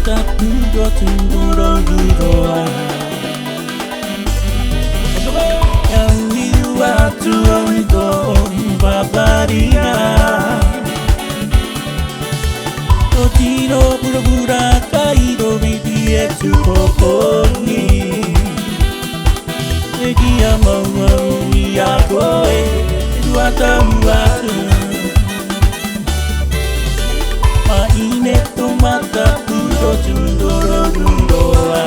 mata puro tunduro gudoa yang liwa tuonto babaria Totino pura-pura kairo bidie tu poponi Egi amau ya koe dua tamuatu Maine to mata puro tundoro gudoa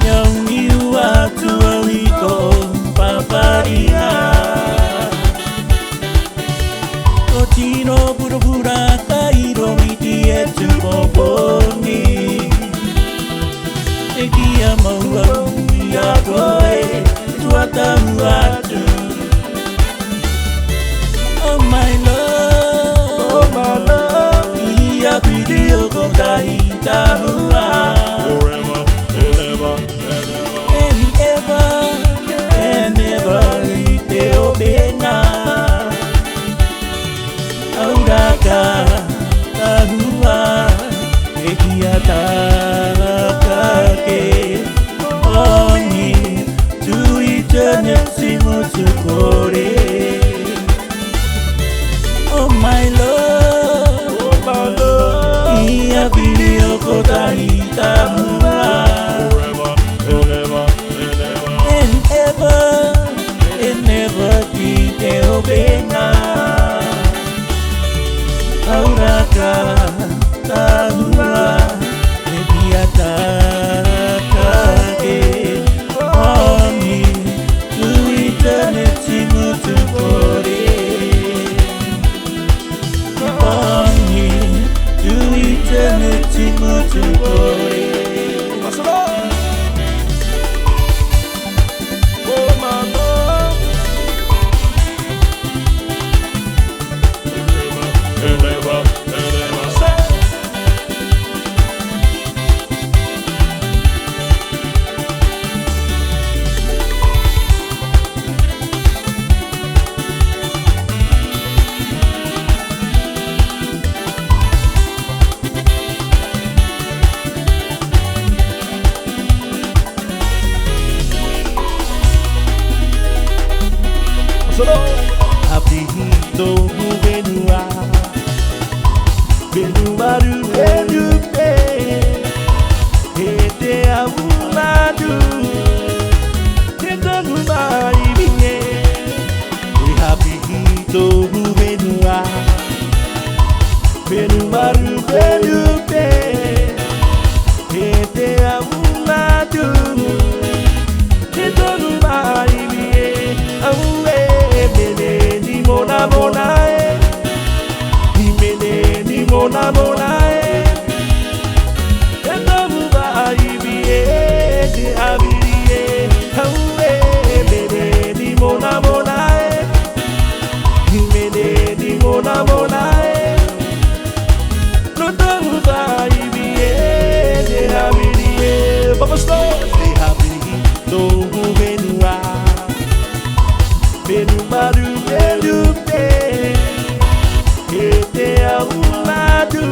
Yang liwa tuonto babaria Totino pura-pura kairo bidie tu poponi Egi amau ya koe dua tamuatu Oh my love Ia video ko kahita hua Forever and ever and ever. And ever Ite obena Auraka tahua Ekia tarakake Oni to eternity motukore Oh my love Oh my love. Ia video ko tahita hua Forever and ever And ever Ite obena Auraka tahua Ekia tarakake Oni to eternity motukore Oni to eternity motukore Oh my love. And ever and ever. Abito benua Benumaru benupe Ete awuladu Tendo numai binye Abito benua Benumaru benupe Ete awuladu Tendo numai binye Awule mene ni mona mona ni mene ni mona mona endo muba ibie de abirie hawe mene ni mona mona ni mene ni mona mona endo muba ibie de abirie Papa Slow de abirie do benua Benumaru benupe Ete awuladu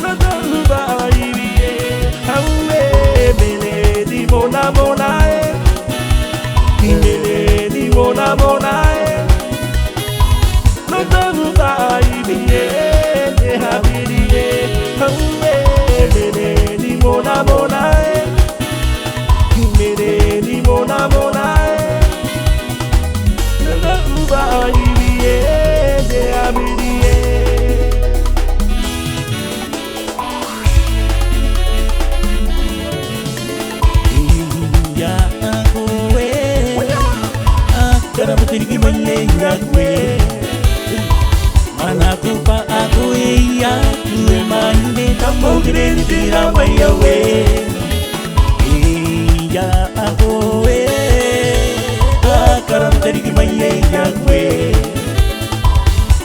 Nodaluba ibie Hawe mene di mona mona Mene di mona mona Nodaluba ibie De habirie Hawe mene di mona mona Mene di mona mona Uba ibie de abirie Ya kowe Akara betirgi menyenga kowe Mana kupa aku iya Kue maine kamu keren tira mayawe Iya kowe Akara betirgi menyenga kowe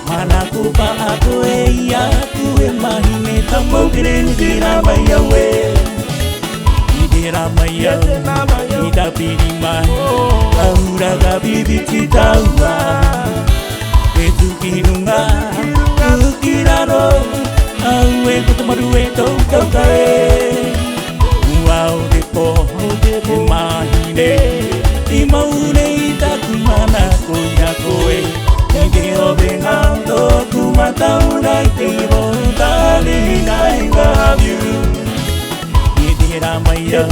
Mana kupa aku iya Kue maine kamu keren tira mayawe Ramaya, ida pirima, aura gabi citawa, betu kirunga, kiraro. e ko te maru e tau kaukai Wau te po te mahi ne I mau nei taku mana ko ia koe I te ove ngā tōku matau nai te ho Tali nai love you I te ramaia,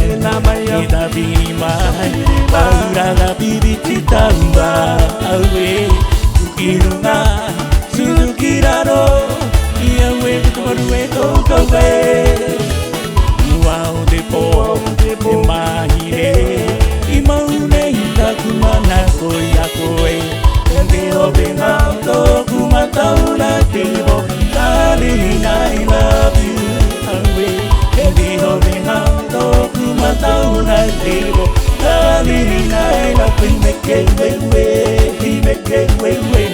I ta pini mai Pauraga pipi ti taua Au e tukirunga Suzuki raro I au e kutumaru e tō kaukai Wau te po te mahi re I mau nei taku mana ko ia koe Te ove ngā tōku matau na te ho Darling, I love you Aue Te ove ngā tōku matau na te ho Darling, I love you Make it way way Make it way way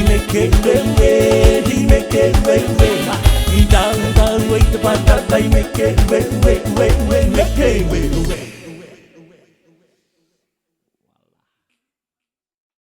Make it way way Make it way way I tau tau e te patatai Make it way way way Make it way way